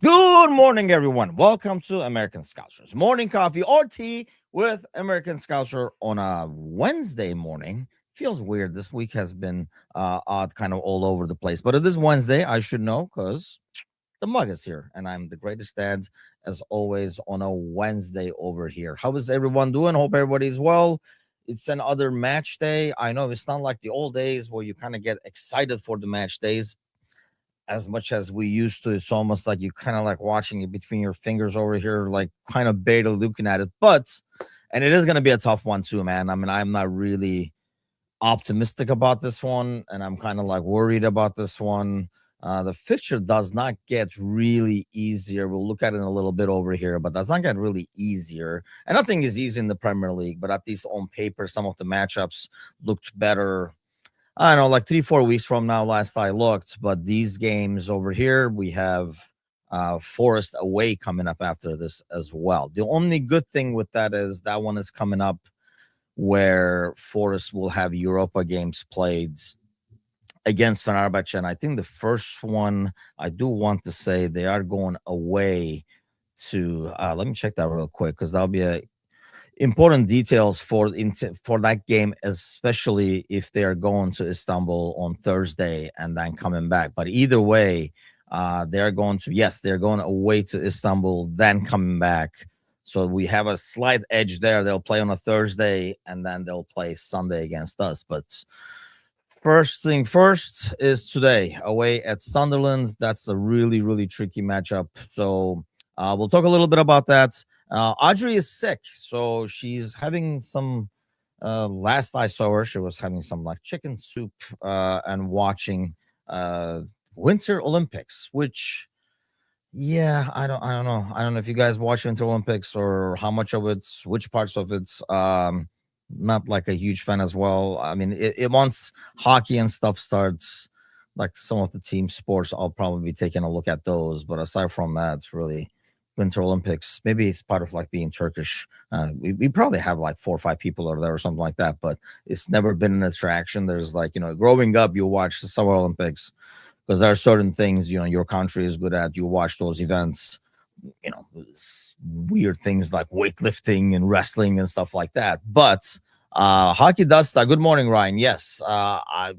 Good morning, everyone. Welcome to American Scousers Morning Coffee or Tea with American Scouser on a Wednesday morning. Feels weird. This week has been odd, kind of all over the place, but it is Wednesday. I should know because the mug is here, and I'm the greatest dad as always on a Wednesday over here. How is everyone doing? Hope everybody's well. It's another match day. I know it's not like the old days where you kind of get excited for the match days as much as we used to. It's almost like you kind of like watching it between your fingers over here, like kind of beta looking at it. And it is going to be a tough one too, man. I mean, I'm not really optimistic about this one, and I'm kind of like worried about this one. The fixture does not get really easier. We'll look at it in a little bit over here, but does not get really easier. And nothing is easy in the Premier League, but at least on paper, some of the matchups looked better. I don't know, like 3-4 weeks from now, last I looked. But these games over here, we have Forest away coming up after this as well. The only good thing with that is that one is coming up where Forest will have Europa games played against Fenerbahce. And I think the first one, I do want to say they are going away to, let me check that real quick because that'll be a important details for that game, especially if they are going to Istanbul on Thursday and then coming back. But either way, they're going away to Istanbul, then coming back. So we have a slight edge there. They'll play on a Thursday and then they'll play Sunday against us. But first thing first is today away at Sunderland. That's a really, really tricky matchup. So we'll talk a little bit about that. Audrey is sick, so she's having some. Last I saw her, she was having some like chicken soup and watching Winter Olympics. Which, yeah, I don't know if you guys watch Winter Olympics or how much of it's, which parts of it's. Not like a huge fan as well. I mean, it once hockey and stuff starts, like some of the team sports, I'll probably be taking a look at those. But aside from that, it's really Winter Olympics. Maybe it's part of like being Turkish. We probably have like 4 or 5 people over there or something like that, but it's never been an attraction. There's like, growing up, you watch the Summer Olympics because there are certain things, your country is good at. You watch those events, weird things like weightlifting and wrestling and stuff like that. But hockey does start. Good morning, Ryan. Yes, I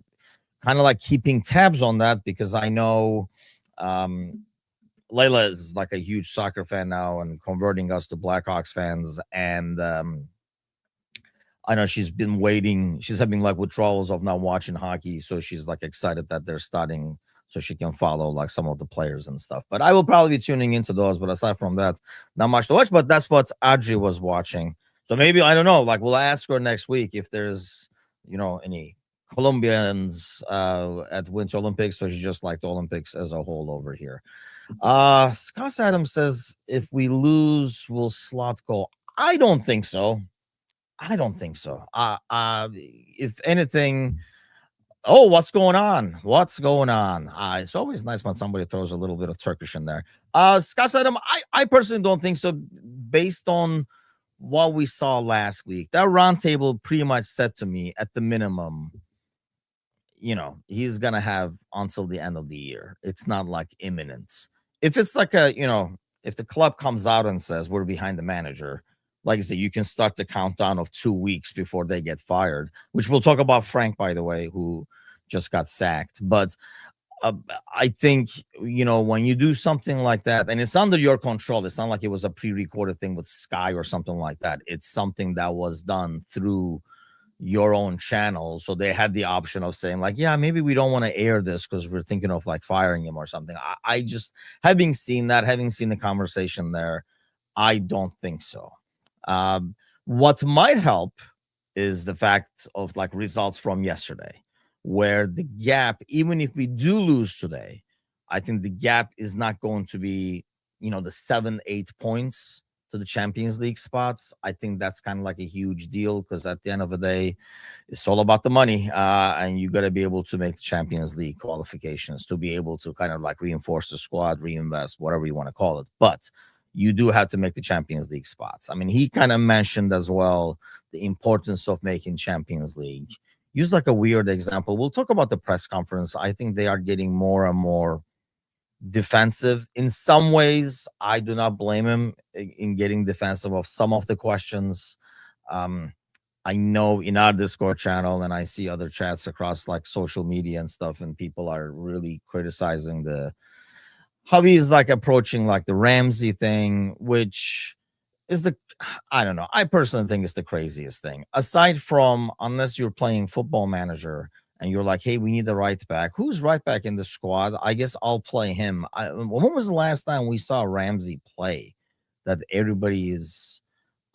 kind of like keeping tabs on that because I know Layla is like a huge soccer fan now and converting us to Blackhawks fans. And I know she's been waiting. She's having like withdrawals of not watching hockey. So she's like excited that they're starting so she can follow like some of the players and stuff. But I will probably be tuning into those. But aside from that, not much to watch. But that's what Audrey was watching. So maybe, I don't know, like we'll ask her next week if there's, any Colombians at Winter Olympics, or she just like the Olympics as a whole over here. Scott Adams says if we lose, will Slot go? I don't think so. I don't think so. If anything, oh, what's going on? What's going on? It's always nice when somebody throws a little bit of Turkish in there. Scott Adam, I personally don't think so. Based on what we saw last week, that roundtable pretty much said to me at the minimum, he's gonna have until the end of the year. It's not like imminent. If it's like if the club comes out and says we're behind the manager, like I said, you can start the countdown of 2 weeks before they get fired, which we'll talk about Frank, by the way, who just got sacked. But uh, I think, when you do something like that and it's under your control, it's not like it was a pre-recorded thing with Sky or something like that. It's something that was done through your own channel. So they had the option of saying like, yeah, maybe we don't want to air this because we're thinking of like firing him or something. I just, having seen the conversation there, I don't think so. What might help is the fact of like results from yesterday, where the gap, even if we do lose today, I think the gap is not going to be, the 7-8 points to the Champions League spots. I think that's kind of like a huge deal because at the end of the day, it's all about the money. And you got to be able to make the Champions League qualifications to be able to kind of like reinforce the squad, reinvest, whatever you want to call it. But you do have to make the Champions League spots. I mean, he kind of mentioned as well the importance of making Champions League. Use like a weird example. We'll talk about the press conference. I think they are getting more and more defensive. In some ways, I do not blame him in getting defensive of some of the questions. Um, I know in our Discord channel, and I see other chats across like social media and stuff, and people are really criticizing the how he is like approaching like the Ramsey thing, which is the I don't know. I personally think it's the craziest thing. Aside from unless you're playing football manager and you're like, hey, we need the right back. Who's right back in the squad? I guess I'll play him. When was the last time we saw Ramsey play that everybody is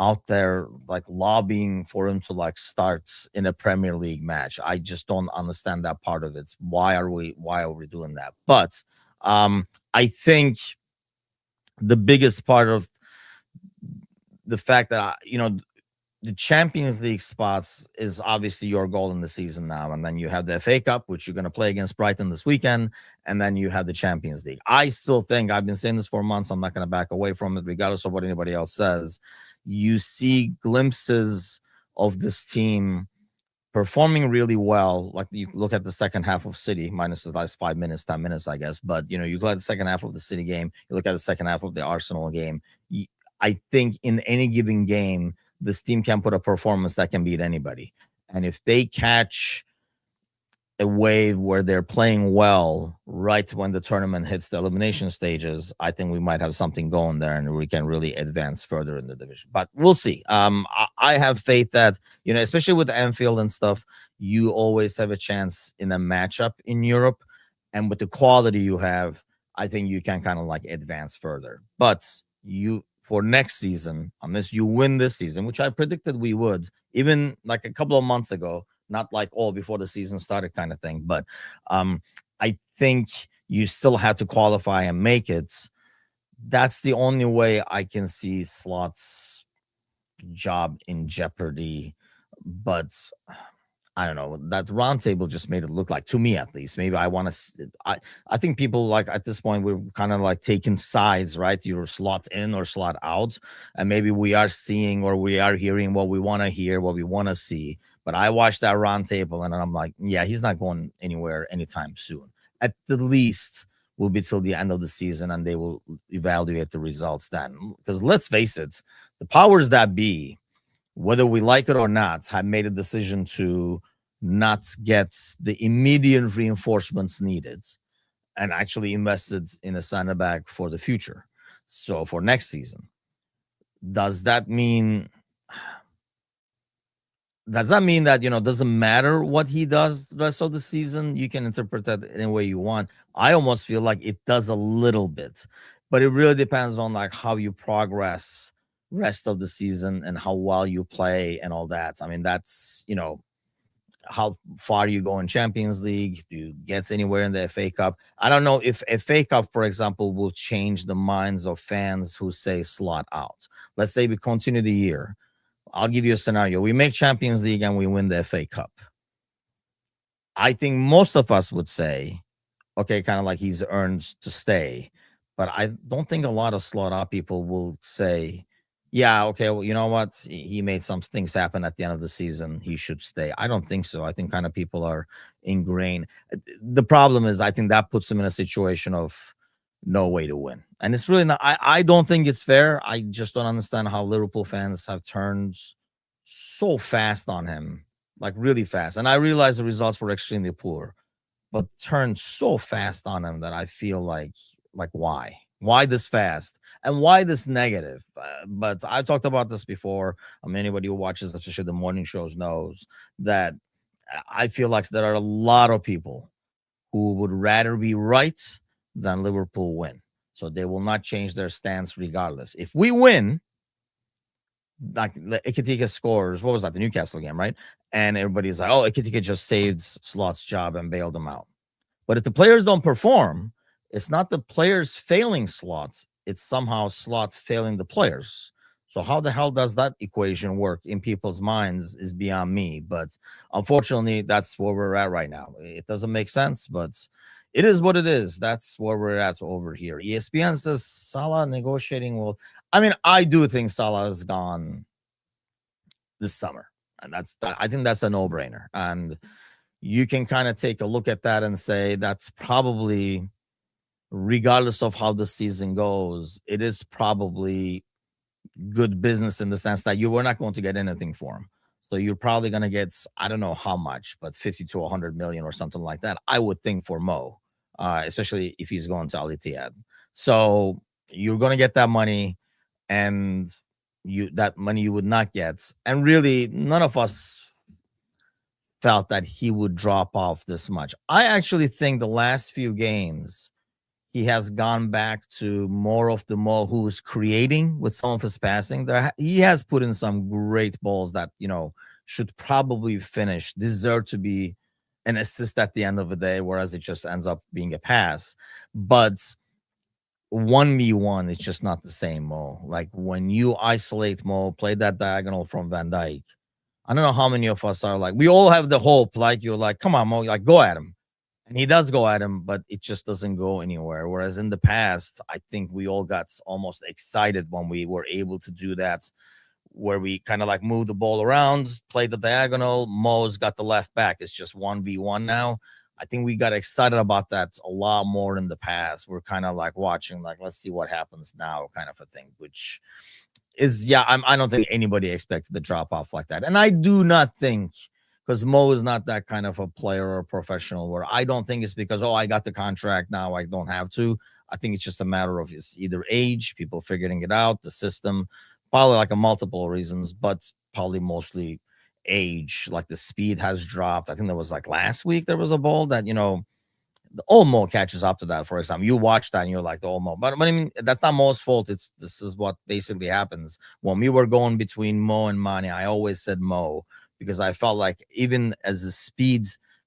out there like lobbying for him to like start in a Premier League match? I just don't understand that part of it. Why are we doing that? But I think the biggest part of the fact that the Champions League spots is obviously your goal in the season now, and then you have the FA Cup, which you're going to play against Brighton this weekend, and then you have the Champions League. I still think I've been saying this for months. I'm not going to back away from it, regardless of what anybody else says. You see glimpses of this team performing really well. Like you look at the second half of City, minus the last 5 minutes, 10 minutes, I guess. But you look at the second half of the City game, you look at the second half of the Arsenal game. I think in any given game, this team can put a performance that can beat anybody. And if they catch a wave where they're playing well right when the tournament hits the elimination stages, I think we might have something going there and we can really advance further in the division. But we'll see. I have faith that, especially with Anfield and stuff, you always have a chance in a matchup in Europe. And with the quality you have, I think you can kind of like advance further. But for next season, unless you win this season, which I predicted we would, even like a couple of months ago, not like before the season started kind of thing. But I think you still have to qualify and make it. That's the only way I can see Slot's job in jeopardy. But I don't know, that roundtable just made it look like, to me at least, maybe I want to, I think people like at this point, we're kind of like taking sides, right? You're Slot in or Slot out. And maybe we are seeing or we are hearing what we want to hear, what we want to see. But I watched that roundtable and I'm like, yeah, he's not going anywhere anytime soon. At the least, will be till the end of the season and they will evaluate the results then. Because let's face it, the powers that be, whether we like it or not, have made a decision to not get the immediate reinforcements needed and actually invested in a center back for the future. So for next season, does that mean that doesn't matter what he does the rest of the season? You can interpret that any way you want. I almost feel like it does a little bit, but it really depends on like how you progress rest of the season and how well you play and all that. I mean, that's how far you go in Champions League. Do you get anywhere in the FA Cup? I don't know if FA Cup, for example, will change the minds of fans who say Slot out. Let's say we continue the year. I'll give you a scenario. We make Champions League and we win the FA Cup. I think most of us would say, okay, kind of like he's earned to stay. But I don't think a lot of Slot out people will say, yeah, okay, well, you know what? He made some things happen at the end of the season. He should stay. I don't think so. I think kind of people are ingrained. The problem is, I think that puts him in a situation of no way to win. And it's really not, I don't think it's fair. I just don't understand how Liverpool fans have turned so fast on him, like really fast. And I realize the results were extremely poor, but turned so fast on him that I feel like why this fast and why this negative? But I talked about this before. I mean, anybody who watches, especially the morning shows, knows that I feel like there are a lot of people who would rather be right than Liverpool win. So they will not change their stance regardless. If we win, like Iketika scores, what was that? The Newcastle game, right? And everybody's like, oh, Iketika just saved Slot's job and bailed him out. But if the players don't perform, it's not the players failing Slots. It's somehow Slots failing the players. So how the hell does that equation work in people's minds is beyond me. But unfortunately, that's where we're at right now. It doesn't make sense, but it is what it is. That's where we're at over here. ESPN says Salah negotiating will. I mean, I do think Salah is gone this summer. And I think that's a no-brainer. And you can kind of take a look at that and say that's probably regardless of how the season goes, it is probably good business in the sense that you were not going to get anything for him. So you're probably going to get, I don't know how much, but 50 to 100 million or something like that, I would think, for Mo, especially if he's going to Al Ittihad. So you're going to get that money, and that money you would not get. And really, none of us felt that he would drop off this much. I actually think the last few games, he has gone back to more of the Mo who's creating with some of his passing. He has put in some great balls that, should probably finish, deserve to be an assist at the end of the day, whereas it just ends up being a pass. But 1v1, it's just not the same Mo. Like when you isolate Mo, play that diagonal from Van Dijk. I don't know how many of us are like, we all have the hope, like you're like, come on, Mo, like go at him. And he does go at him, but it just doesn't go anywhere. Whereas in the past, I think we all got almost excited when we were able to do that, where we kind of like move the ball around, play the diagonal. Mo's got the left back. It's just 1v1 now. I think we got excited about that a lot more in the past. We're kind of like watching, like, let's see what happens now, kind of a thing, which is, yeah, I don't think anybody expected the drop off like that. And I do not think, because Mo is not that kind of a player or a professional, where I don't think it's because, oh, I got the contract now, I don't have to. I think it's just a matter of his either age, people figuring it out, the system, probably like a multiple reasons, but probably mostly age. Like the speed has dropped. I think there was like last week there was a ball that, the Olmo catches up to that, for example. You watch that and you're like, the Olmo. But I mean, that's not Mo's fault. This is what basically happens. When we were going between Mo and Mane, I always said Mo, because I felt like even as the speed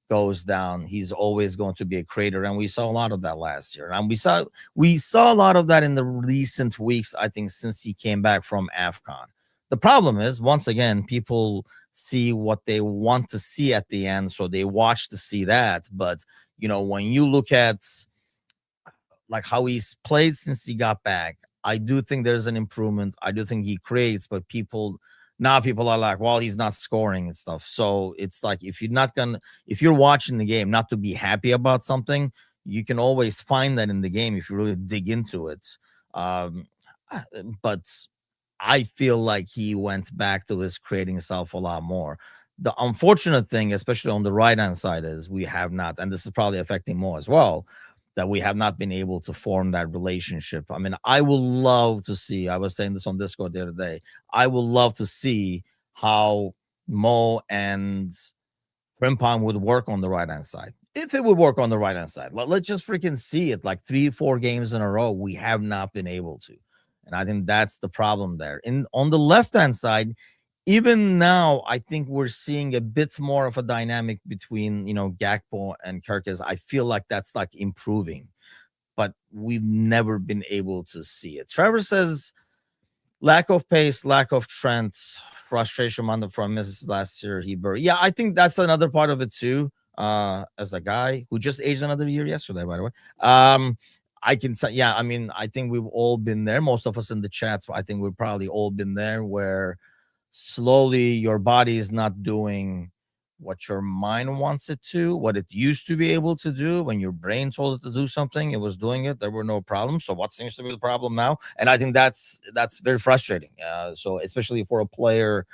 goes down, he's always going to be a creator. And we saw a lot of that last year. And we saw a lot of that in the recent weeks, I think, since he came back from AFCON. The problem is, once again, people see what they want to see at the end, so they watch to see that. But when you look at like how he's played since he got back, I do think there's an improvement. I do think he creates, but people are like, well, he's not scoring and stuff. So it's like, if you're watching the game not to be happy about something, you can always find that in the game if you really dig into it. Um, but I feel like he went back to his creating self a lot more. The unfortunate thing, especially on the right hand side, is we have not, and this is probably affecting more as well, that we have not been able to form that relationship. I mean, I would love to see, I was saying this on Discord the other day, I would love to see how Mo and Frimpong would work on the right hand side. If it would work on the right hand side, let's just freaking see it. Like 3-4 games in a row, we have not been able to. And I think that's the problem there. On the left hand side, even now, I think we're seeing a bit more of a dynamic between, Gakpo and Kirkes. I feel like that's like improving, but we've never been able to see it. Trevor says lack of pace, lack of Trent, frustration on the front misses last year. Yeah, I think that's another part of it too. As a guy who just aged another year yesterday, by the way. I can say, yeah, I mean, I think we've all been there. Most of us in the chats, I think we've probably all been there, where slowly your body is not doing what your mind wants it to, what it used to be able to do. When your brain told it to do something, it was doing it. There were no problems. So what seems to be the problem now? And I think that's very frustrating. So especially for a player,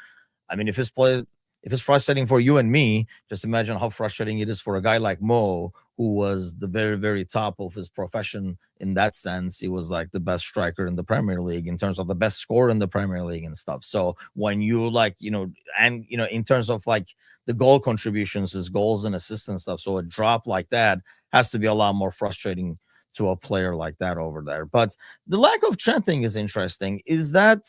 I mean, if it's frustrating for you and me, just imagine how frustrating it is for a guy like Mo, who was the very, very top of his profession in that sense. He was like the best striker in the Premier League in terms of the best scorer in the Premier League and stuff. So when you like, in terms of like the goal contributions, his goals and assists and stuff, so a drop like that has to be a lot more frustrating to a player like that over there. But the lack of Trent thing is interesting. Is that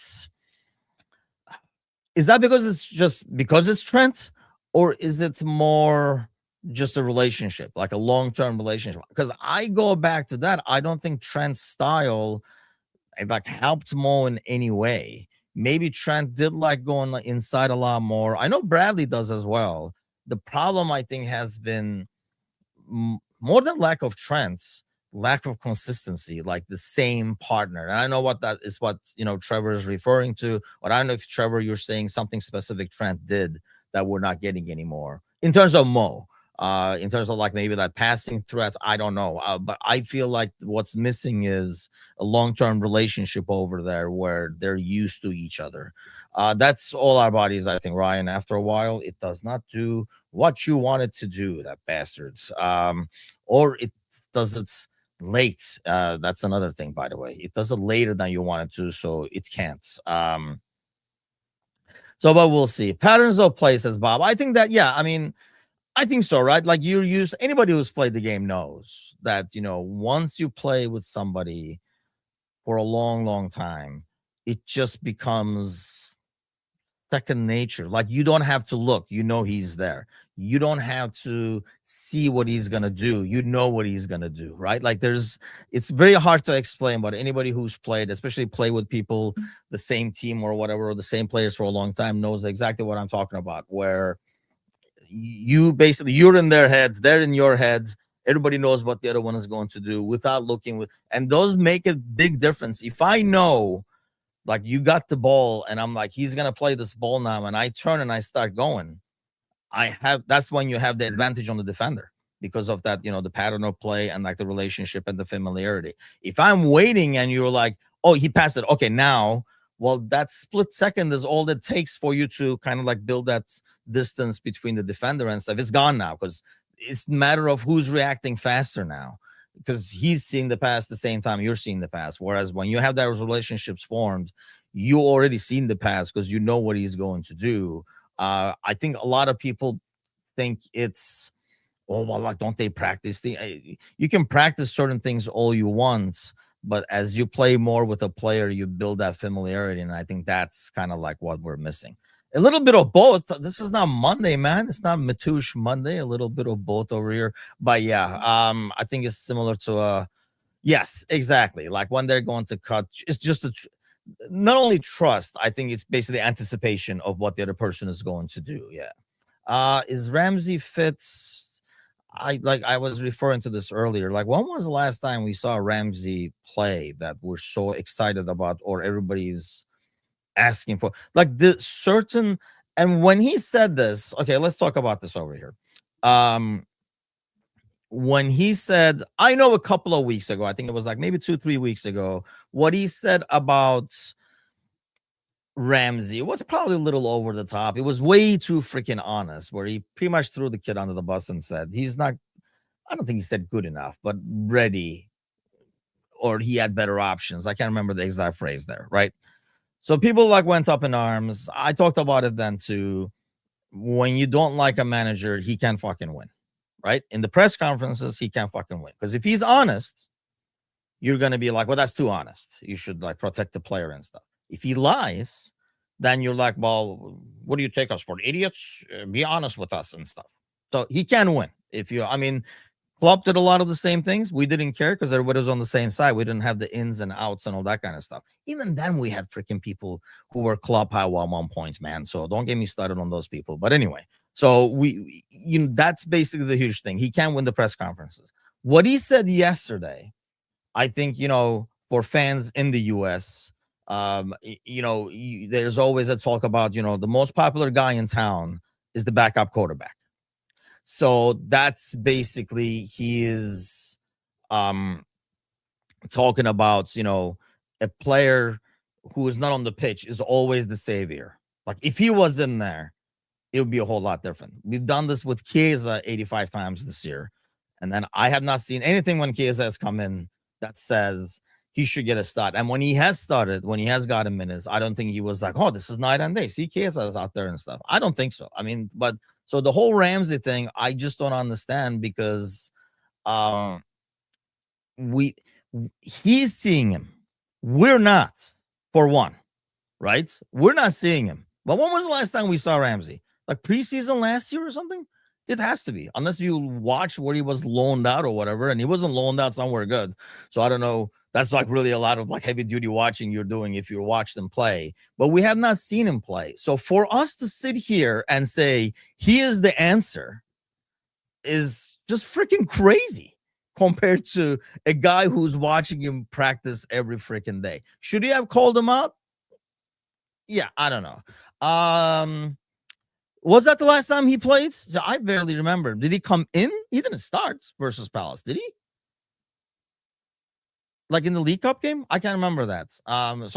because it's Trent, or is it more just a relationship, like a long-term relationship? Because I go back to that. I don't think Trent's style like helped Mo in any way. Maybe Trent did like going like inside a lot more. I know Bradley does as well. The problem, I think, has been more than lack of Trent's, lack of consistency, like the same partner. And I know what that is, what Trevor is referring to. But I don't know if, Trevor, you're saying something specific Trent did that we're not getting anymore in terms of Mo. In terms of like maybe that passing threats, I don't know. But I feel like what's missing is a long-term relationship over there where they're used to each other. That's all our bodies, I think, Ryan. After a while, it does not do what you want it to do, that bastards. Or it does it late. That's another thing, by the way. It does it later than you want it to, so it can't. But we'll see. Patterns of play, says Bob. I think that, yeah, I mean, I think so, right? Like you're used, anybody who's played the game knows that, once you play with somebody for a long, long time, it just becomes second nature. Like you don't have to look, he's there. You don't have to see what he's gonna do. You know what he's gonna do, right? Like it's very hard to explain, but anybody who's played, especially play with people, the same team or whatever, or the same players for a long time, knows exactly what I'm talking about. Where you're in their heads, they're in your heads. Everybody knows what the other one is going to do without looking and those make a big difference. If I know, like, you got the ball and I'm like, he's gonna play this ball now, and I turn and I start going, that's when you have the advantage on the defender because of that, the pattern of play and like the relationship and the familiarity. If I'm waiting and you're like, oh, he passed it, okay, now, well, that split second is all it takes for you to kind of like build that distance between the defender and stuff. It's gone now because it's a matter of who's reacting faster now, because he's seeing the pass the same time you're seeing the pass. Whereas when you have those relationships formed, you already seen the pass because you know what he's going to do. I think a lot of people think it's, oh, well, like, don't they practice? You can practice certain things all you want, but as you play more with a player, you build that familiarity. And I think that's kind of like what we're missing. A little bit of both. This is not Monday, man. It's not Matouche Monday. A little bit of both over here. But yeah, I think it's similar to yes, exactly. Like when they're going to cut, it's just not only trust. I think it's basically anticipation of what the other person is going to do. Yeah. Is Ramsey fits? I was referring to this earlier. Like, when was the last time we saw Ramsey play that we're so excited about, or everybody's asking for? Like the certain, and when he said this, okay, let's talk about this over here. When he said, I know a couple of weeks ago, I think it was like maybe 2-3 weeks ago, what he said about Ramsey was probably a little over the top. It was way too freaking honest, where he pretty much threw the kid under the bus and said he's not, I don't think he said good enough, but ready, or he had better options. I can't remember the exact phrase there, right? So people like went up in arms. I talked about it then too. When you don't like a manager, he can't fucking win, right? In the press conferences, he can't fucking win. Because if he's honest, you're going to be like, well, that's too honest. You should like protect the player and stuff. If he lies, then you're like, well, what do you take us for, idiots? Be honest with us and stuff. So he can win. Klopp did a lot of the same things. We didn't care because everybody was on the same side. We didn't have the ins and outs and all that kind of stuff. Even then, we had freaking people who were Klopp high at one point, man. So don't get me started on those people. But anyway, so that's basically the huge thing. He can win the press conferences. What he said yesterday, I think, for fans in the U.S., there's always a talk about, the most popular guy in town is the backup quarterback. So that's basically he is talking about, a player who is not on the pitch is always the savior. Like if he was in there, it would be a whole lot different. We've done this with Chiesa 85 times this year. And then I have not seen anything when Chiesa has come in that says he should get a start. And when he has started, when he has gotten minutes, I don't think he was like, oh, this is night and day. See, Chiesa is out there and stuff. I don't think so. But so the whole Ramsey thing, I just don't understand because he's seeing him. We're not, for one, right? We're not seeing him. But when was the last time we saw Ramsey? Like preseason last year or something? It has to be, unless you watch where he was loaned out or whatever, and he wasn't loaned out somewhere good. So I don't know. That's like really a lot of like heavy duty watching you're doing if you watch them play. But we have not seen him play. So for us to sit here and say he is the answer is just freaking crazy compared to a guy who's watching him practice every freaking day. Should he have called him out? Yeah, I don't know. Was that the last time he played? So I barely remember. Did he come in? He didn't start versus Palace, did he? Like in the League Cup game? I can't remember that. So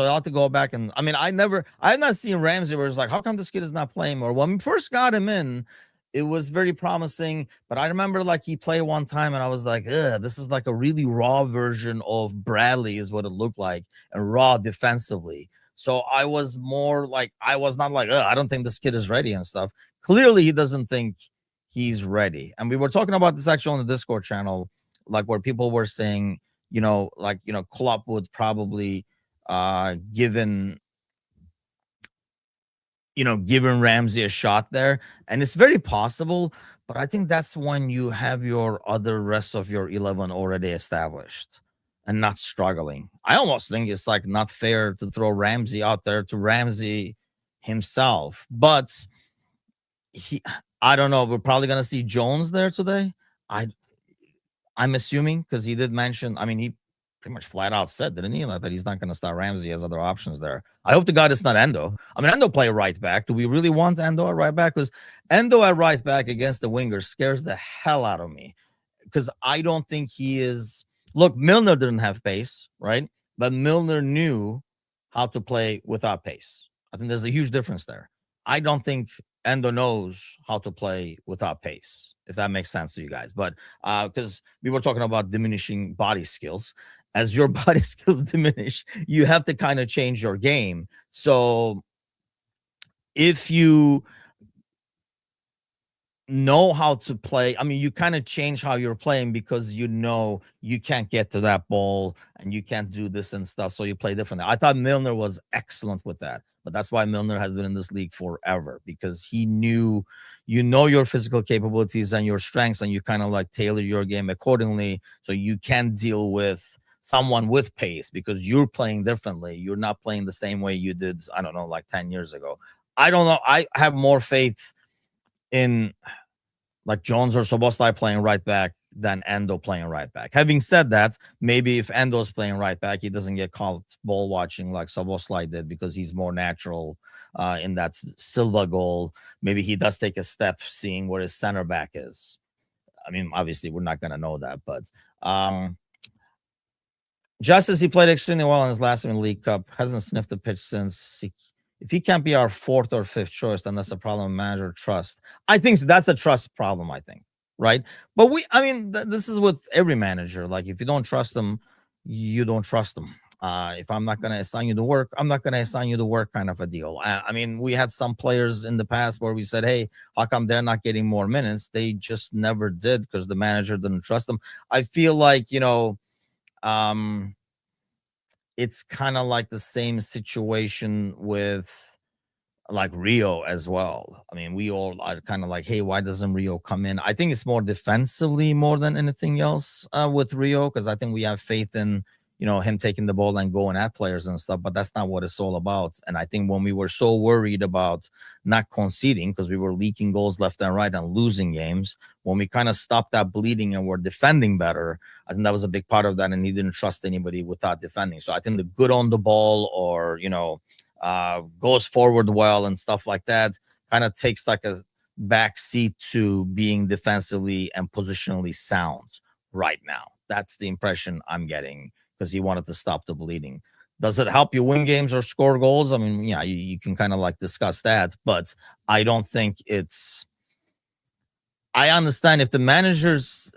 I'll have to go back and I've not seen Ramsey where it's like, how come this kid is not playing more? When we first got him in, it was very promising. But I remember like he played one time and I was like, this is like a really raw version of Bradley, is what it looked like, and raw defensively. So I was more like, I was not like, I don't think this kid is ready and stuff. Clearly, he doesn't think he's ready. And we were talking about this actually on the Discord channel, like where people were saying, Klopp would probably given Ramsey a shot there, and it's very possible. But I think that's when you have your other rest of your 11 already established and not struggling. I almost think it's like not fair to throw Ramsey out there to Ramsey himself, but I don't know. We're probably gonna see Jones there today. I'm assuming, because he did mention, I mean, he pretty much flat out said, didn't he, like, that he's not going to start Ramsey. He has other options there. I hope to God it's not Endo. I mean, Endo play right back. Do we really want Endo at right back? Because Endo at right back against the wingers scares the hell out of me, because I don't think he is. Look, Milner didn't have pace, right? But Milner knew how to play without pace. I think there's a huge difference there. I don't think Endo knows how to play without pace, if that makes sense to you guys. But because we were talking about diminishing body skills, as your body skills diminish, you have to kind of change your game. So if you know how to play, I mean, you kind of change how you're playing, because you know you can't get to that ball and you can't do this and stuff, so you play differently. I thought Milner was excellent with that, but that's why Milner has been in this league forever, because he knew, your physical capabilities and your strengths, and you kind of like tailor your game accordingly, so you can deal with someone with pace, because you're playing differently. You're not playing the same way you did, I don't know, like 10 years ago. I don't know. I have more faith in like Jones or Szoboszlai playing right back than Endo playing right back. Having said that, maybe if Endo's playing right back, he doesn't get called ball watching like Szoboszlai did, because he's more natural in that Silva goal. Maybe he does take a step seeing where his center back is. I mean, obviously, we're not going to know that, but just as he played extremely well in his last game in the League Cup, hasn't sniffed the pitch since. If he can't be our fourth or fifth choice, then that's a problem of manager trust. I think that's a trust problem, I think, right? But this is with every manager. Like, if you don't trust them, you don't trust them. If I'm not going to assign you to work, I'm not going to assign you to work, kind of a deal. I mean, we had some players in the past where we said, hey, how come they're not getting more minutes? They just never did, because the manager didn't trust them. I feel like, it's kind of like the same situation with like Rio as well. I mean, we all are kind of like, hey, why doesn't Rio come in? I think it's more defensively more than anything else with Rio, because I think we have faith in, him taking the ball and going at players and stuff, but that's not what it's all about. And I think when we were so worried about not conceding, because we were leaking goals left and right and losing games, when we kind of stopped that bleeding and we're defending better, I think that was a big part of that. And he didn't trust anybody without defending. So I think the good on the ball, or, goes forward well and stuff like that, kind of takes like a back seat to being defensively and positionally sound right now. That's the impression I'm getting, because he wanted to stop the bleeding. Does it help you win games or score goals? I mean, yeah, you can kind of like discuss that, but I don't think it's. I understand if the managers,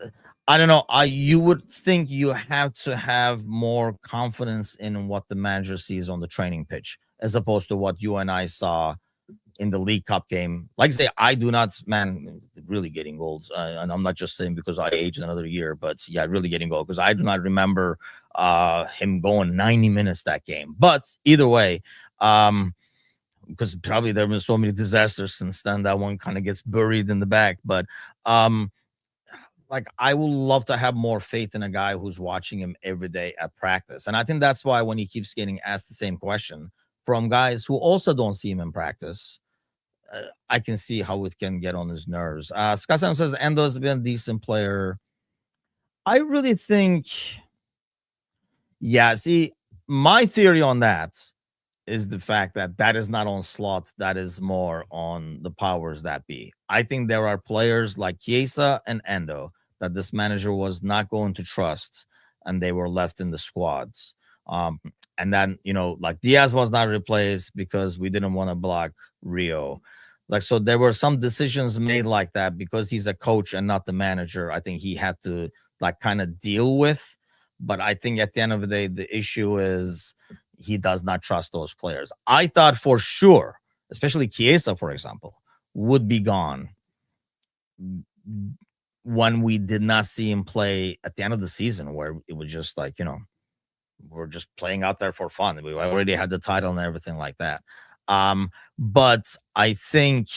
I don't know, you would think you have to have more confidence in what the manager sees on the training pitch, as opposed to what you and I saw in the League Cup game. Like I say, I do not, really getting goals. And I'm not just saying because I aged another year, but yeah, really getting goals, because I do not remember him going 90 minutes that game. But either way, because probably there have been so many disasters since then, that one kind of gets buried in the back. But like, I would love to have more faith in a guy who's watching him every day at practice. And I think that's why when he keeps getting asked the same question from guys who also don't see him in practice, I can see how it can get on his nerves. Scott Sam says Endo has been a decent player. I really think, yeah, see, my theory on that is the fact that that is not on Slot, that is more on the powers that be. I think there are players like Chiesa and Endo that this manager was not going to trust, and they were left in the squads. Um, and then, like Diaz was not replaced because we didn't want to block Rio. Like, so there were some decisions made like that because he's a coach and not the manager. I think he had to like kind of deal with. But I think at the end of the day, the issue is he does not trust those players. I thought for sure, especially Chiesa, for example, would be gone when we did not see him play at the end of the season, where it was just like, we're just playing out there for fun. We already had the title and everything like that. But I think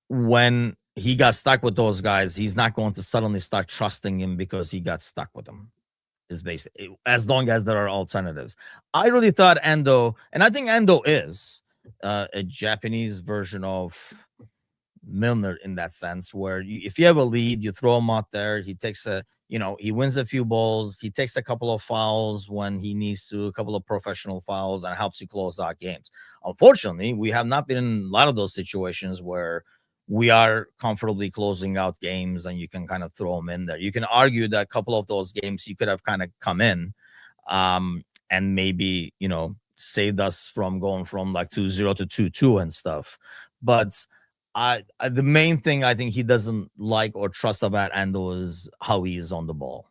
when he got stuck with those guys, he's not going to suddenly start trusting him because he got stuck with them. Is basically, as long as there are alternatives. I really thought Endo, and I think Endo is a Japanese version of Milner in that sense, where if you have a lead, you throw him out there. He takes he wins a few balls. He takes a couple of fouls when he needs to, a couple of professional fouls, and helps you close out games. Unfortunately, we have not been in a lot of those situations where we are comfortably closing out games and you can kind of throw them in there. You can argue that a couple of those games he could have kind of come in and maybe, saved us from going from like 2-0 to 2-2 and stuff. But the main thing I think he doesn't like or trust about Ando is how he is on the ball,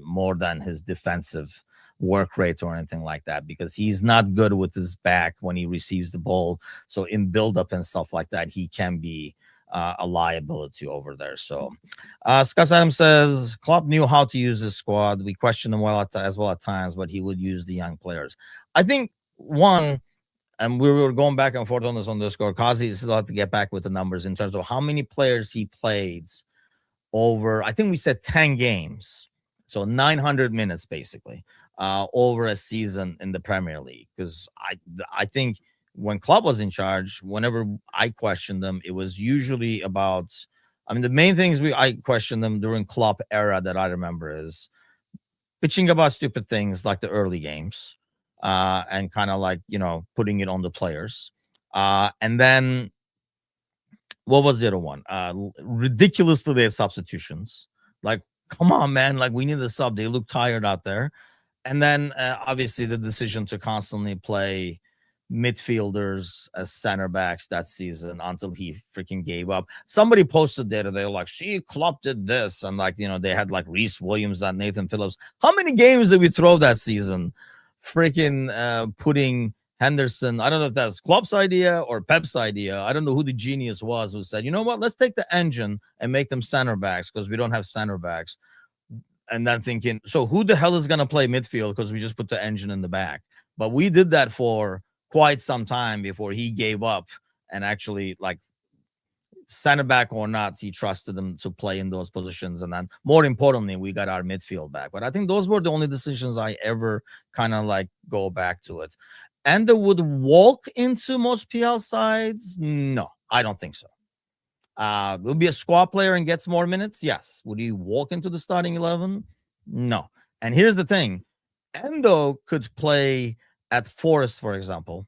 more than his defensive work rate or anything like that, because he's not good with his back when he receives the ball. So in build-up and stuff like that, he can be a liability over there. So Scott Adams says Klopp knew how to use his squad. We questioned him as well at times, but he would use the young players. I think one, and we were going back and forth on this on Discord. Kazi is allowed to get back with the numbers in terms of how many players he played over. I think we said 10 games, so 900 minutes basically over a season in the Premier League. Because I think when Klopp was in charge, whenever I questioned them, it was usually about. I mean, the main things I questioned them during Klopp era that I remember is pitching about stupid things like the early games, and kind of like, putting it on the players. And then what was the other one? Ridiculously their substitutions. Like, come on, man. Like, we need a sub. They look tired out there. And then obviously the decision to constantly play midfielders as center backs that season until he freaking gave up. Somebody posted data. They were like, see, Klopp did this. And like, they had like Reece Williams and Nathan Phillips. How many games did we throw that season? Freaking putting Henderson. I don't know if that's Klopp's idea or Pep's idea. I don't know who the genius was who said, you know what, let's take the engine and make them center backs because we don't have center backs. And then thinking, so who the hell is going to play midfield because we just put the engine in the back? But we did that for quite some time before he gave up and actually, like, center back or not, he trusted them to play in those positions. And then more importantly, we got our midfield back. But I think those were the only decisions I ever kind of like go back to it. And they would walk into most PL sides? No, I don't think so. Will be a squad player and gets more minutes? Yes. Would he walk into the starting 11? No. And here's the thing. Endo could play at Forest, for example.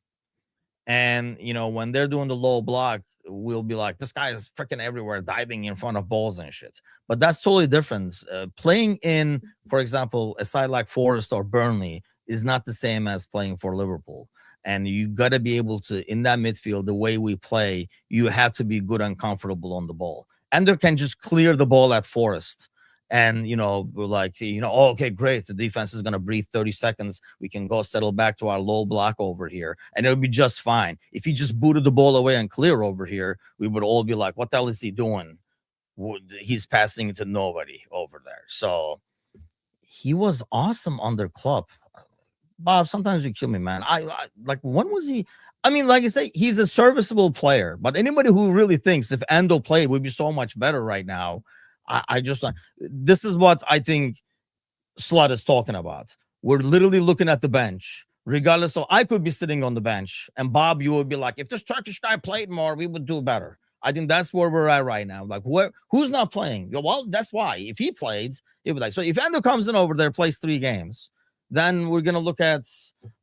And, when they're doing the low block, we'll be like, this guy is freaking everywhere, diving in front of balls and shit. But that's totally different. Playing in, for example, a side like Forest or Burnley is not the same as playing for Liverpool. And you got to be able to, in that midfield, the way we play, you have to be good and comfortable on the ball. Ender can just clear the ball at Forest. And, we're like, oh, okay, great. The defense is going to breathe 30 seconds. We can go settle back to our low block over here. And it'll be just fine. If he just booted the ball away and clear over here, we would all be like, what the hell is he doing? He's passing to nobody over there. So he was awesome under Klopp. Bob, sometimes you kill me, man. I like, when was he? I mean, like I say, he's a serviceable player, but anybody who really thinks if Endo played, we'd be so much better right now. I just, this is what I think Slot is talking about. We're literally looking at the bench, regardless of, I could be sitting on the bench, and Bob, you would be like, if this Turkish guy played more, we would do better. I think that's where we're at right now. Like, who's not playing? Well, that's why. If he played, it would be like, so if Endo comes in over there, plays 3 games, then we're gonna look at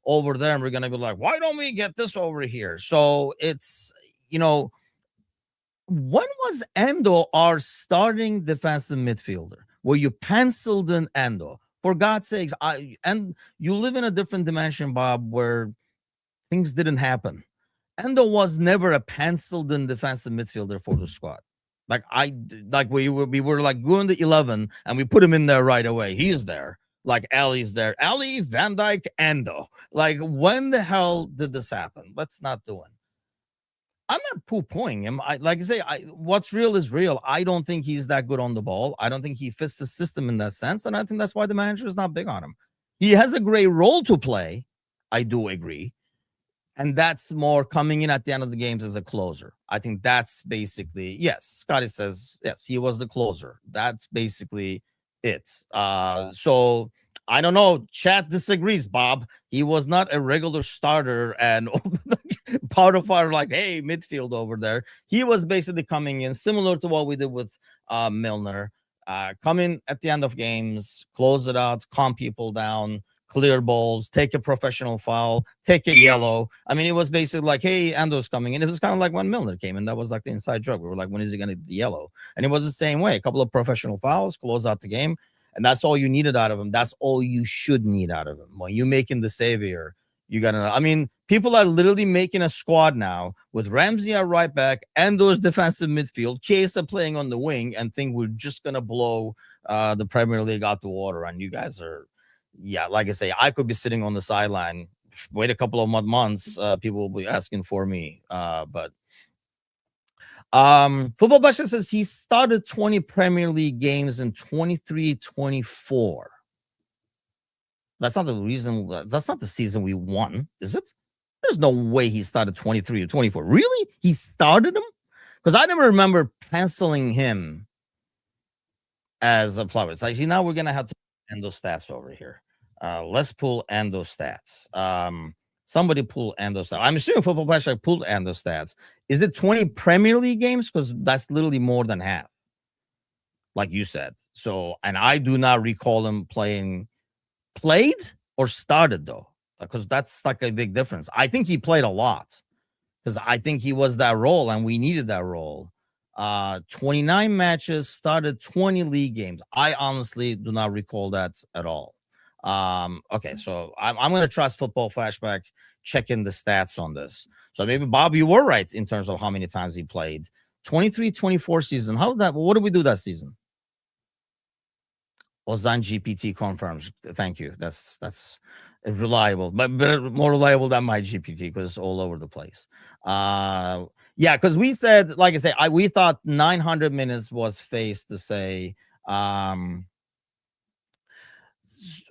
over there and we're gonna be like, why don't we get this over here? So it's, you know, when was Endo our starting defensive midfielder? Where you penciled in Endo? For God's sakes, and you live in a different dimension, Bob, where things didn't happen. Endo was never a penciled in defensive midfielder for the squad. Like we were like going to 11 and we put him in there right away. He's there. Like Ali's there. Ali, Van Dyke, Endo. Like, when the hell did this happen? Let's not do it. I'm not poo-pooing him. Like I say, what's real is real. I don't think he's that good on the ball. I don't think he fits the system in that sense, and I think that's why the manager is not big on him. He has a great role to play. I do agree. And that's more coming in at the end of the games as a closer. I think that's basically, yes, Scotty says, yes, he was the closer. That's basically it. So I don't know. Chat disagrees, Bob. He was not a regular starter and part of our, like, hey, midfield over there. He was basically coming in similar to what we did with Milner. Come in at the end of games, close it out, calm people down, clear balls, take a professional foul, take a yellow. I mean, it was basically like, hey, Ando's coming in. It was kind of like when Milner came in. That was like the inside joke. We were like, when is he going to get the yellow? And it was the same way. A couple of professional fouls, close out the game. And that's all you needed out of him. That's all you should need out of him. When you're making the savior, you got to know. I mean, people are literally making a squad now with Ramsey at right back, Ando's defensive midfield, Chiesa playing on the wing, and think we're just going to blow the Premier League out the water. And you guys are, yeah, like I say, I could be sitting on the sideline. Wait a couple of months, people will be asking for me. But Football Basher says he started 20 Premier League games in 23-24. That's not the reason. That's not the season we won, is it? There's no way he started 23 or 24. Really? He started him? Because I never remember penciling him as a player. It's like, see, now we're going to have to end those stats over here. Let's pull Endo stats. Somebody pull Endo stats. I'm assuming Football Basher pulled Endo stats. Is it 20 Premier League games? Because that's literally more than half, like you said. So, and I do not recall him played or started, though, because that's like a big difference. I think he played a lot because I think he was that role and we needed that role. 29 matches, started 20 league games. I honestly do not recall that at all. Okay, so I'm going to trust Football Flashback checking the stats on this. So maybe, Bob, you were right in terms of how many times he played. 23-24 season. What did we do that season? Ozan GPT confirms. Thank you. That's reliable, but more reliable than my GPT because it's all over the place. Yeah, because we said, like I say, we thought 900 minutes was face to say.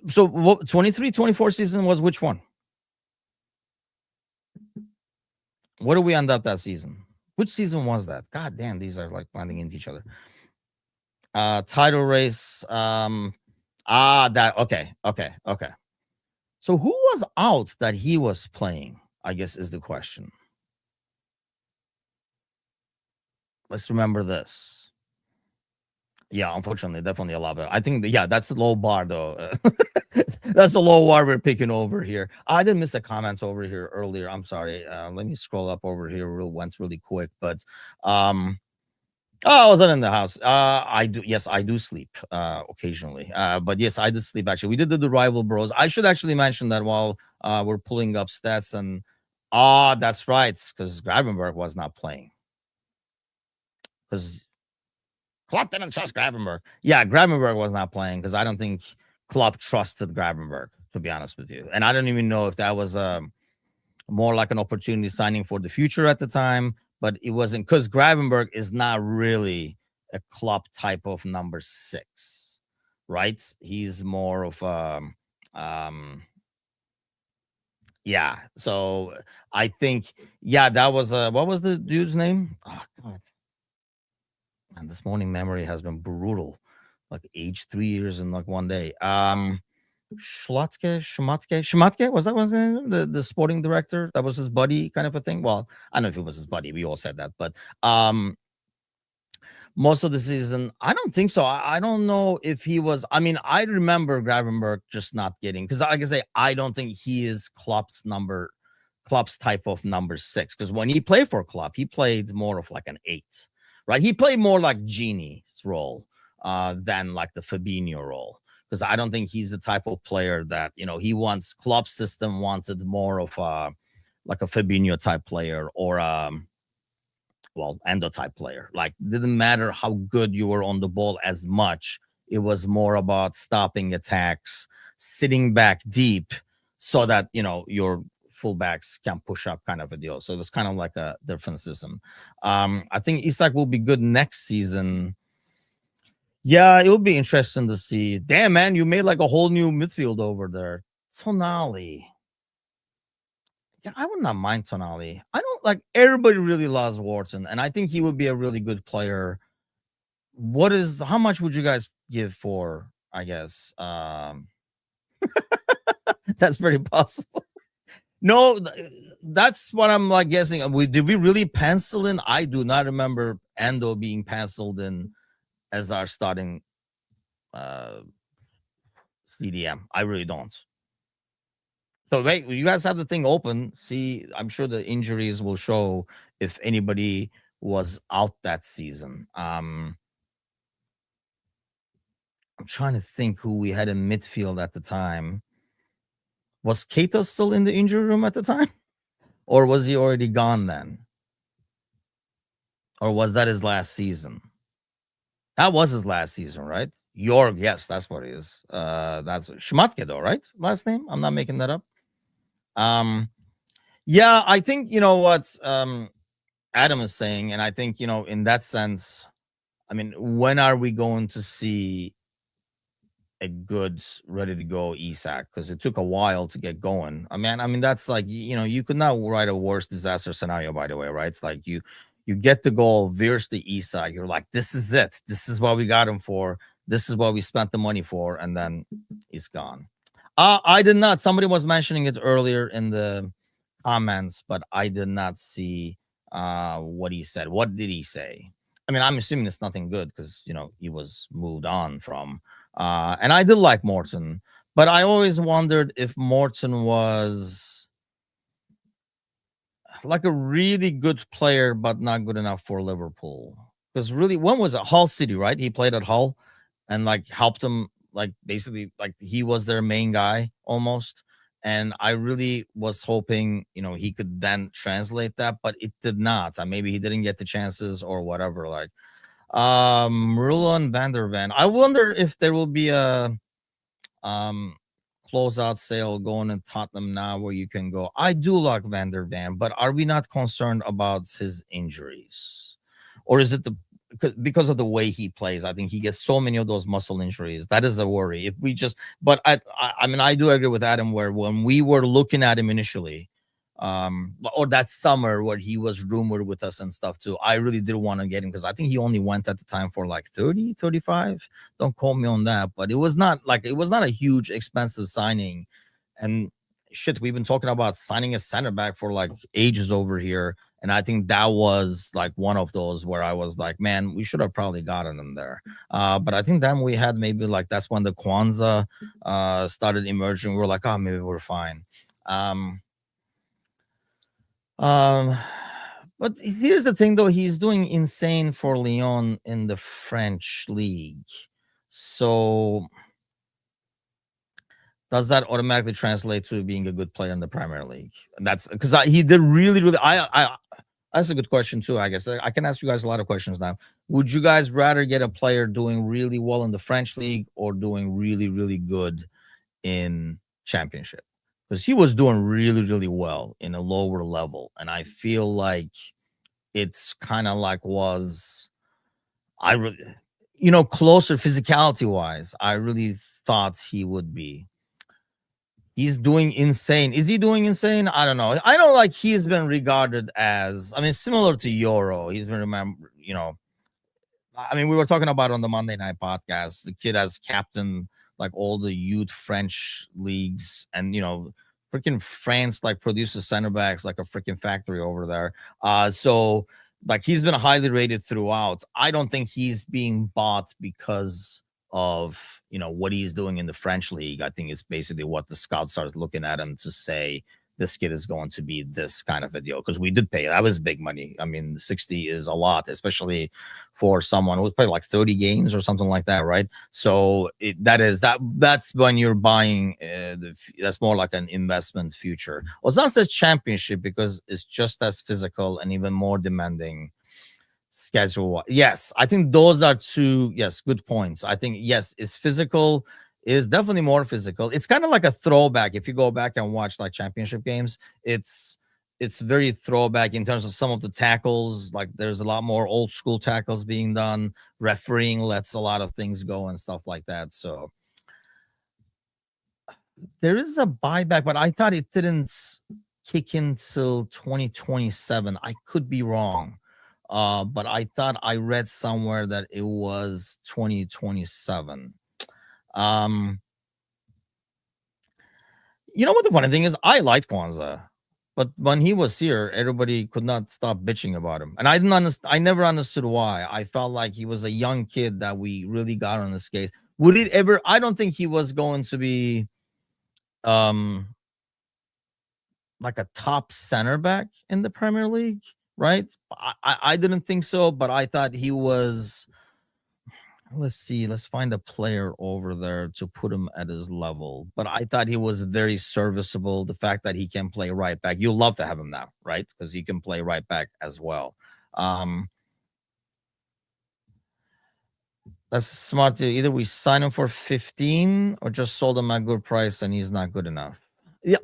So 23-24 season was which one? What did we end up that season? Which season was that? God damn, these are like blending into each other. Title race. Okay. So who was out that he was playing, I guess, is the question. Let's remember this. Yeah, unfortunately, definitely a lot better. I think, that's a low bar, though. That's a low bar we're picking over here. I didn't miss a comment over here earlier. I'm sorry. Let me scroll up over here once really quick. But I wasn't in the house. I do sleep occasionally. But yes, I did sleep actually. We did the rival bros. I should actually mention that while we're pulling up stats and that's right, because Gravenberg was not playing. Because Klopp didn't trust Gravenberg. Yeah, Gravenberg was not playing because I don't think Klopp trusted Gravenberg, to be honest with you. And I don't even know if that was more like an opportunity signing for the future at the time, but it wasn't, because Gravenberg is not really a Klopp type of number 6, right? He's more of yeah. So I think, that was what was the dude's name? Oh God. And this morning memory has been brutal, like age 3 years in like one day. Schmatke, was that his name? The sporting director? That was his buddy kind of a thing. Well, I don't know if it was his buddy. We all said that, but most of the season. I don't think so. I don't know if he was. I mean, I remember Gravenberg just not getting, because like I say, I don't think he is Klopp's type of number 6. Because when he played for Klopp, he played more of like an 8, right? He played more like Genie's role than like the Fabinho role. Because I don't think he's the type of player that, he wants. Klopp's system wanted more of a like a Fabinho type player, or Endo type player. Like, didn't matter how good you were on the ball as much. It was more about stopping attacks, sitting back deep, so that your fullbacks can push up, kind of a deal. So it was kind of like a different system. I think Isak will be good next season. Yeah, it will be interesting to see. Damn, man, you made like a whole new midfield over there. Tonali. Yeah, I would not mind Tonali. I don't like, everybody really loves Wharton, and I think he would be a really good player. How much would you guys give for, I guess? That's very possible. No, that's what I'm like guessing. Did we really pencil in? I do not remember Endo being penciled in as our starting CDM. I really don't. So wait, you guys have the thing open. See, I'm sure the injuries will show if anybody was out that season. I'm trying to think who we had in midfield at the time. Was Keita still in the injury room at the time? Or was he already gone then? Or was that his last season? That was his last season, right? Jorg, yes, that's what it is. That's Schmatke, though, right? Last name? I'm not making that up. Yeah, I think what Adam is saying, and I think in that sense, I mean, when are we going to see a good, ready to go Isak? Because it took a while to get going. I mean that's like, you could not write a worse disaster scenario, by the way, right? It's like you get the goal, veers the Isak, you're like, this is it, this is what we got him for, this is what we spent the money for, and then he's gone. I did not. Somebody was mentioning it earlier in the comments, but I did not see what he said. What did he say? I mean, I'm assuming it's nothing good, because he was moved on from. And I did like Morton, but I always wondered if Morton was like a really good player, but not good enough for Liverpool. Because really, when was it? Hull City, right? He played at Hull and like helped them, like basically like he was their main guy almost. And I really was hoping, he could then translate that, but it did not. Maybe he didn't get the chances or whatever. Like, Murillo and Van der Ven. I wonder if there will be a closeout sale going in Tottenham now where you can go. I do like Van der Ven, but are we not concerned about his injuries? Or is it because of the way he plays? I think he gets so many of those muscle injuries. That is a worry. If we just, but I mean, I do agree with Adam where when we were looking at him initially, or that summer where he was rumored with us and stuff too, I really did want to get him, because I think he only went at the time for like 30, 35. Don't quote me on that, but it was not a huge expensive signing. And shit, we've been talking about signing a center back for like ages over here, and I think that was like one of those where I was like, man, we should have probably gotten him there. But I think then we had maybe like, that's when the Kwanzaa started emerging. We were like, oh, maybe we're fine. But here's the thing, though. He's doing insane for Lyon in the French league. So does that automatically translate to being a good player in the Premier League? And that's because he did really, really. That's a good question too. I guess I can ask you guys a lot of questions now. Would you guys rather get a player doing really well in the French league or doing really, really good in Championship? Because he was doing really, really well in a lower level. And I feel like it's kind of like I really, closer physicality wise, I really thought he would be. He's doing insane. Is he doing insane? I don't know. I know like he's been regarded as, I mean, similar to Euro. He's been remembered, I mean, we were talking about on the Monday Night Podcast. The kid has captained like all the youth French leagues, and freaking France like produces center backs like a freaking factory over there. So like he's been highly rated throughout. I don't think he's being bought because of what he's doing in the French league. I think it's basically what the scouts started looking at him to say this kid is going to be this kind of a deal, because we did pay. That was big money. I mean, 60 is a lot, especially for someone who played like 30 games or something like that, right? So that's when you're buying. That's more like an investment future. Well, it's not the championship because it's just as physical and even more demanding schedule. Yes, I think those are two. Yes, good points. I think yes, it's physical. Is definitely more physical. It's kind of like a throwback. If you go back and watch like championship games, it's very throwback in terms of some of the tackles. Like there's a lot more old school tackles being done. Refereeing lets a lot of things go and stuff like that. So there is a buyback, but I thought it didn't kick in till 2027. I could be wrong. But I thought I read somewhere that it was 2027. Um, you know what the funny thing is? I liked Kwanzaa, but when he was here, everybody could not stop bitching about him, and I didn't understand. I never understood why. I felt like he was a young kid that we really got on his case. Would it ever? I don't think he was going to be um like a top center back in the Premier League, right? I didn't think so, but I thought he was. Let's see. Let's find a player over there to put him at his level. But I thought he was very serviceable. The fact that he can play right back, you love to have him now, right? Because he can play right back as well. That's smart. To either we sign him for 15 or just sold him at a good price, and he's not good enough. Yeah,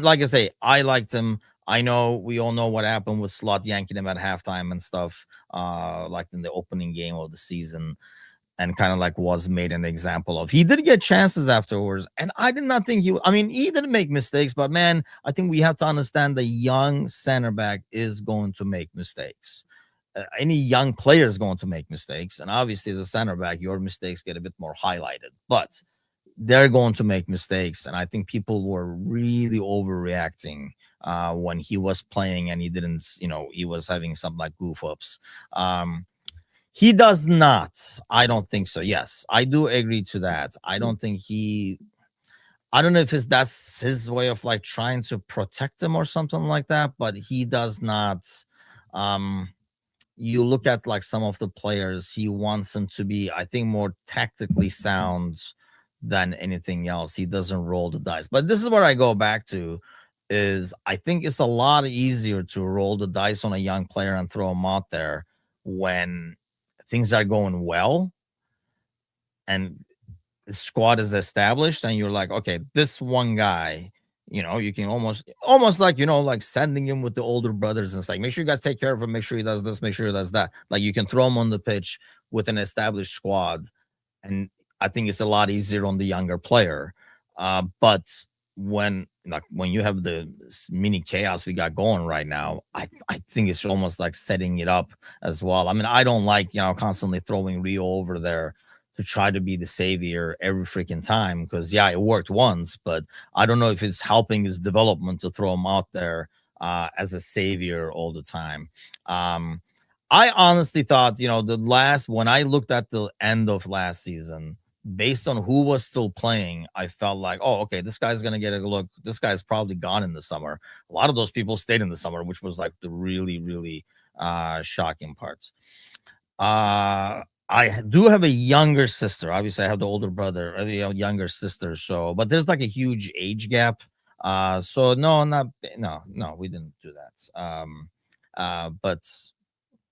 like I say, I liked him. I know we all know what happened with Slot yanking him at halftime and stuff, like in the opening game of the season, and kind of like was made an example of. He did get chances afterwards, and I did not think I mean, he didn't make mistakes, but man, I think we have to understand the young center back is going to make mistakes. Any young player is going to make mistakes, and obviously as a center back, your mistakes get a bit more highlighted, but they're going to make mistakes. And I think people were really overreacting when he was playing and he didn't, he was having some like goof ups. He does not. I don't think so. Yes, I do agree to that. I don't think I don't know if that's his way of like trying to protect him or something like that, but he does not. Um, you look at like some of the players, he wants them to be, I think, more tactically sound than anything else. He doesn't roll the dice. But this is where I go back to is I think it's a lot easier to roll the dice on a young player and throw him out there when things are going well and the squad is established and you're like, okay, this one guy, you can almost like, like sending him with the older brothers and it's like, make sure you guys take care of him, make sure he does this, make sure he does that. Like you can throw him on the pitch with an established squad. And I think it's a lot easier on the younger player. But when you have the mini chaos we got going right now, I think it's almost like setting it up as well. I mean, I don't like, constantly throwing Rio over there to try to be the savior every freaking time, because yeah, it worked once, but I don't know if it's helping his development to throw him out there as a savior all the time. I honestly thought, when I looked at the end of last season, based on who was still playing, I felt like, oh, okay, this guy's gonna get a look. This guy's probably gone in the summer. A lot of those people stayed in the summer, which was like the really, really shocking parts. I do have a younger sister. Obviously, I have the older brother, or the younger sister. So, but there's like a huge age gap. So no, no, we didn't do that. But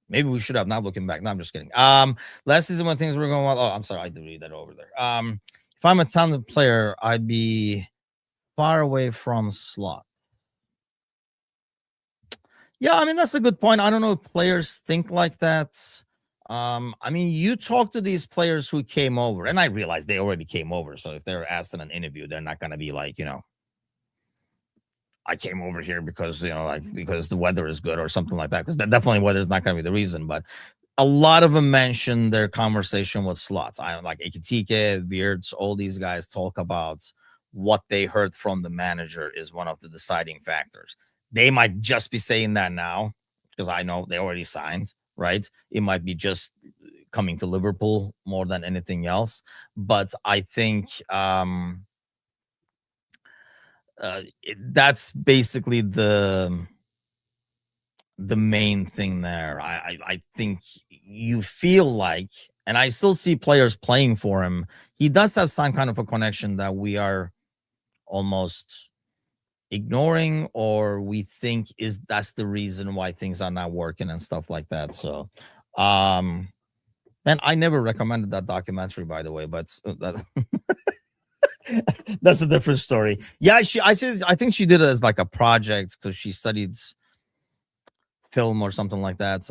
maybe we should have. Not looking back. No, I'm just kidding. Last season when things were going well. Oh, I'm sorry, I did read that over there. If I'm a talented player, I'd be far away from Slot. Yeah, I mean that's a good point. I don't know if players think like that. I mean, you talk to these players who came over, and I realize they already came over. So if they're asked in an interview, they're not gonna be like, I came over here because because the weather is good or something like that. Because definitely weather is not gonna be the reason. But a lot of them mention their conversation with Slots. I like Ekitike, Beards, all these guys talk about what they heard from the manager is one of the deciding factors. They might just be saying that now because I know they already signed, right? It might be just coming to Liverpool more than anything else. But I think that's basically the main thing there. I think you feel like, and I still see players playing for him. He does have some kind of a connection that we are almost ignoring, or we think is that's the reason why things are not working and stuff like that. So, and I never recommended that documentary, by the way, but that that's a different story. Yeah, I think she did it as like a project because she studied film or something like that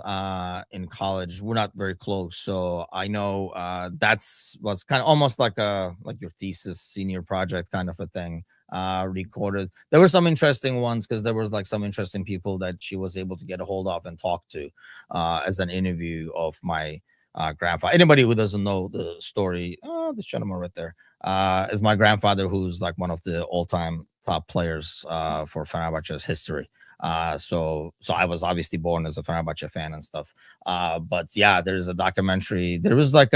in college. We're not very close, so I know that's was kind of almost like your thesis senior project kind of a thing. Recorded, there were some interesting ones because there was like some interesting people that she was able to get a hold of and talk to as an interview of my grandfather. Anybody who doesn't know the story, oh, this gentleman right there is my grandfather, who's like one of the all-time top players for Fenerbahce's history. So I was obviously born as a Fenerbahce fan and stuff. But yeah, there's a documentary. There was like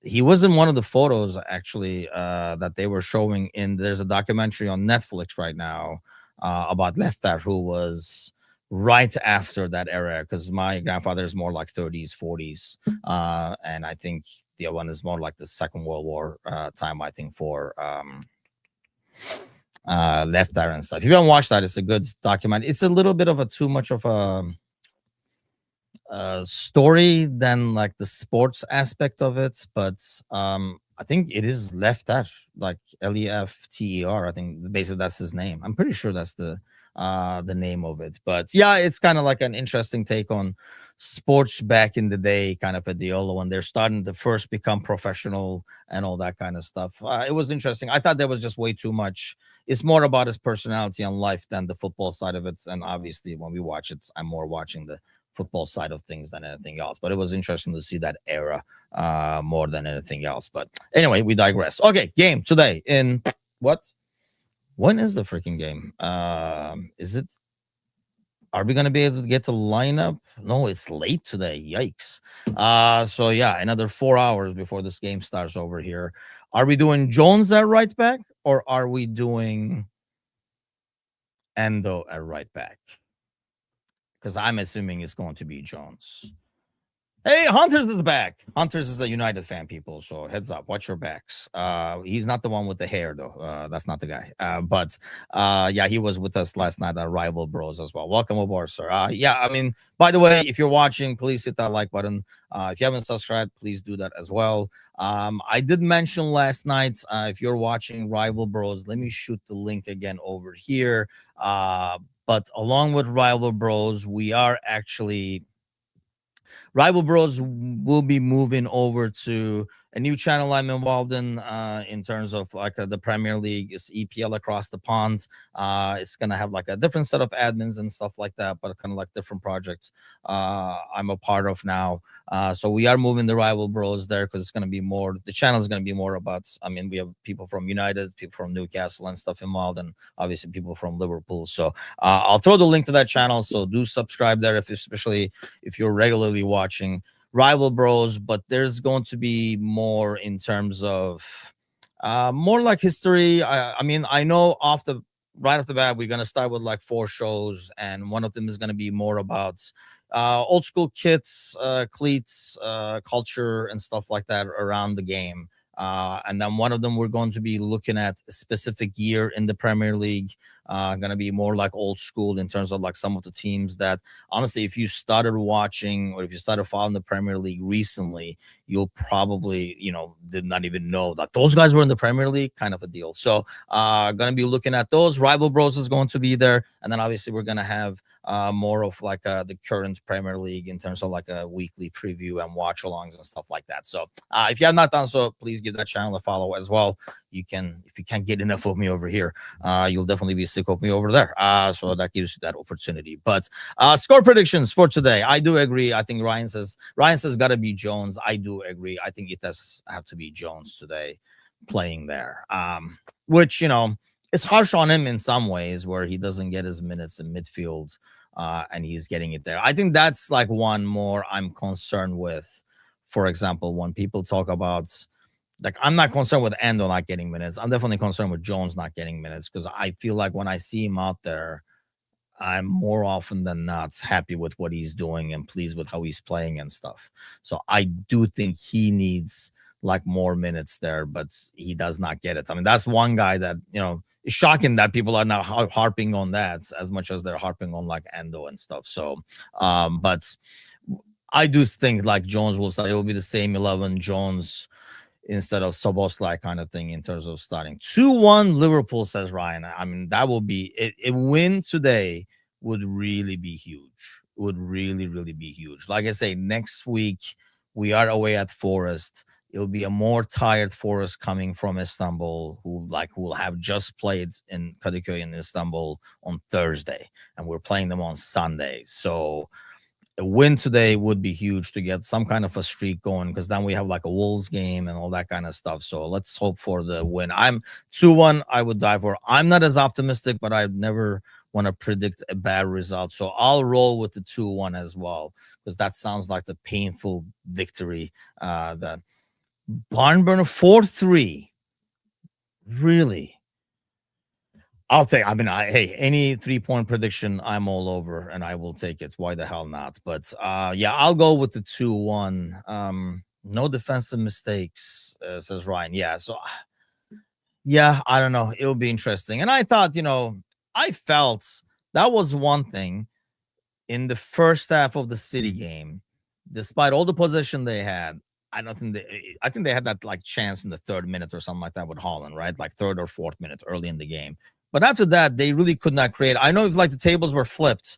he was in one of the photos actually that they were showing in. There's a documentary on Netflix right now about Lefter, who was right after that era, because my grandfather is more like 30s 40s and I think the other one is more like the Second World War time, I think, for Left Eye and stuff. If you haven't watched that, it's a good document. It's a little bit of a too much of a story than like the sports aspect of it, but I think it is Lefter, like Lefter. I think basically that's his name. I'm pretty sure that's the name of it. But yeah, it's kind of like an interesting take on sports back in the day, kind of a deal when they're starting to first become professional and all that kind of stuff. It was interesting. I thought there was just way too much. It's more about his personality and life than the football side of it. And obviously, when we watch it, I'm more watching the football side of things than anything else. But it was interesting to see that era more than anything else. But anyway, we digress. Okay, game today in what? When is the freaking game? Is it? Are we gonna be able to get the lineup? No, it's late today. Yikes. So yeah, another 4 hours before this game starts over here. Are we doing Jones at right back, or are we doing Endo at right back? Because I'm assuming it's going to be Jones. Hey, Hunter's at the back. Hunters is a United fan, people. So heads up, watch your backs. He's not the one with the hair, though. That's not the guy. But yeah, he was with us last night at Rival Bros as well. Welcome aboard, sir. Yeah, I mean, by the way, if you're watching, please hit that like button. If you haven't subscribed, please do that as well. I did mention last night, if you're watching Rival Bros, let me shoot the link again over here. But along with Rival Bros, we are actually Rival Bros will be moving over to a new channel I'm involved in terms of like the Premier League. Is EPL across the pond. It's gonna have like a different set of admins and stuff like that, but kind of like different projects I'm a part of now. So we are moving the Rival Bros there because it's gonna be more. The channel is gonna be more about. I mean, we have people from United, people from Newcastle and stuff involved, and obviously people from Liverpool. So I'll throw the link to that channel. So do subscribe there, especially if you're regularly watching Rival Bros. But there's going to be more in terms of more like history. I mean, I know right off the bat, we're gonna start with like 4 shows, and one of them is gonna be more about old school kits, cleats, culture, and stuff like that around the game. And then one of them we're going to be looking at a specific year in the Premier League. Going to be more like old school in terms of like some of the teams that honestly, if you started watching or if you started following the Premier League recently, you'll probably, did not even know that those guys were in the Premier League, kind of a deal. So going to be looking at those. Rival Bros is going to be there. And then obviously we're going to have more of like the current Premier League in terms of like a weekly preview and watch alongs and stuff like that. So if you have not done so, please give that channel a follow as well. You can, if you can't get enough of me over here, you'll definitely be sick of me over there. So that gives you that opportunity. But score predictions for today. I do agree. I think Ryan says gotta be Jones. I do agree. I think it does have to be Jones today playing there. Which, it's harsh on him in some ways where he doesn't get his minutes in midfield and he's getting it there. I think that's like one more I'm concerned with. For example, when people talk about, like, I'm not concerned with Endo not getting minutes. I'm definitely concerned with Jones not getting minutes, because I feel like when I see him out there, I'm more often than not happy with what he's doing and pleased with how he's playing and stuff. So I do think he needs like more minutes there, but he does not get it. I mean, that's one guy that, it's shocking that people are not harping on that as much as they're harping on like Endo and stuff. So, but I do think like Jones will start. It will be the same 11 Jones instead of Soboslai kind of thing in terms of starting. 2-1 Liverpool, says Ryan. I mean, that will be a win today would really be huge. Would really, really be huge. Like I say, next week we are away at Forest. It'll be a more tired Forest coming from Istanbul, who will have just played in Kadıköy in Istanbul on Thursday, and we're playing them on Sunday. So a win today would be huge to get some kind of a streak going, because then we have like a Wolves game and all that kind of stuff. So let's hope for the win. I'm 2-1. I would die for. I'm not as optimistic, but I never want to predict a bad result. So I'll roll with the 2-1 as well, because that sounds like the painful victory. That barn burner 4-3. Really? I'll take. I mean, hey, any 3-point prediction, I'm all over, and I will take it. Why the hell not? But yeah, I'll go with the 2-1. No defensive mistakes, says Ryan. Yeah, so yeah, I don't know. It'll be interesting. And I thought, I felt that was one thing in the first half of the City game, despite all the possession they had. I think they had that like chance in the 3rd minute or something like that with Holland, right? Like 3rd or 4th minute early in the game. But after that, they really could not create. I know if like the tables were flipped,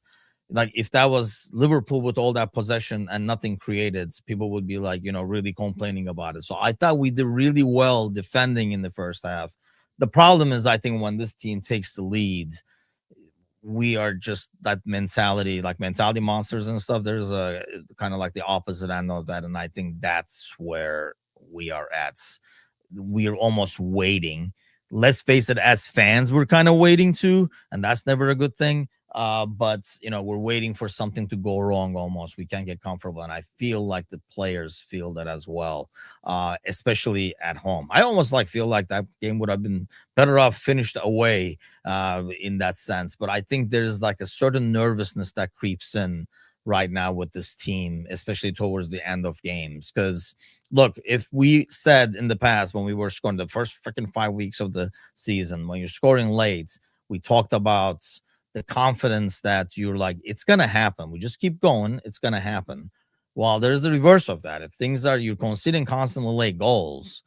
like if that was Liverpool with all that possession and nothing created, people would be like, really complaining about it. So I thought we did really well defending in the first half. The problem is, I think when this team takes the lead, we are just that mentality, like mentality monsters and stuff. There's a kind of like the opposite end of that. And I think that's where we are at. We are almost waiting. Let's face it, as fans, we're kind of waiting too, and that's never a good thing. But we're waiting for something to go wrong almost. We can't get comfortable. And I feel like the players feel that as well, especially at home. I almost feel like that game would have been better off finished away in that sense. But I think there's like a certain nervousness that creeps in right now with this team, especially towards the end of games. Because look, if we said in the past when we were scoring the first freaking 5 weeks of the season, when you're scoring late, we talked about the confidence that you're like, it's going to happen. We just keep going. It's going to happen. Well, there's the reverse of that. If you're conceding constantly late goals,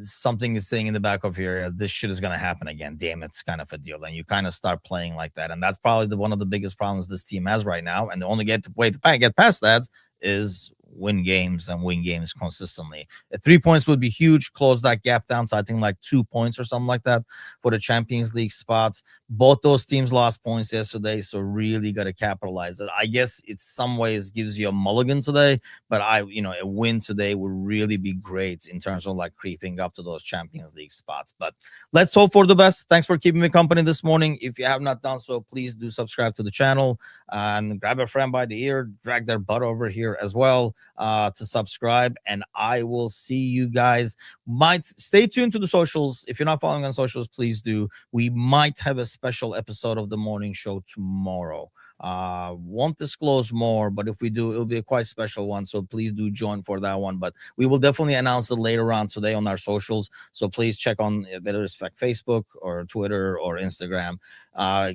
something is saying in the back of here, this shit is going to happen again. Damn, it's kind of a deal. And you kind of start playing like that. And that's probably one of the biggest problems this team has right now. And the only way to get past that is win games and win games consistently. 3 points would be huge. Close that gap down to I think like 2 points or something like that for the Champions League spots. Both those teams lost points yesterday, so really got to capitalize it. I guess it some ways gives you a mulligan today, but a win today would really be great in terms of like creeping up to those Champions League spots. But let's hope for the best. Thanks for keeping me company this morning. If you have not done so, please do subscribe to the channel and grab a friend by the ear, drag their butt over here as well to subscribe, and I will see you guys. Might stay tuned to the socials. If you're not following on socials, please do. We might have a special episode of the morning show tomorrow. Won't disclose more, but if we do, it'll be a quite special one, so please do join for that one. But we will definitely announce it later on today on our socials, so please check on whether it's Facebook or Twitter or Instagram.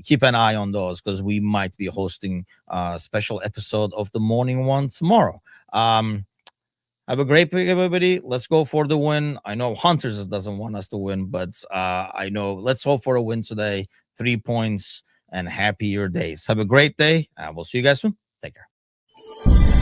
Keep an eye on those, because we might be hosting a special episode of the morning one tomorrow. Have a great pick, everybody. Let's go for the win. I know Hunters doesn't want us to win, but I know let's hope for a win today. 3 points and happier days. Have a great day. We'll see you guys soon. Take care.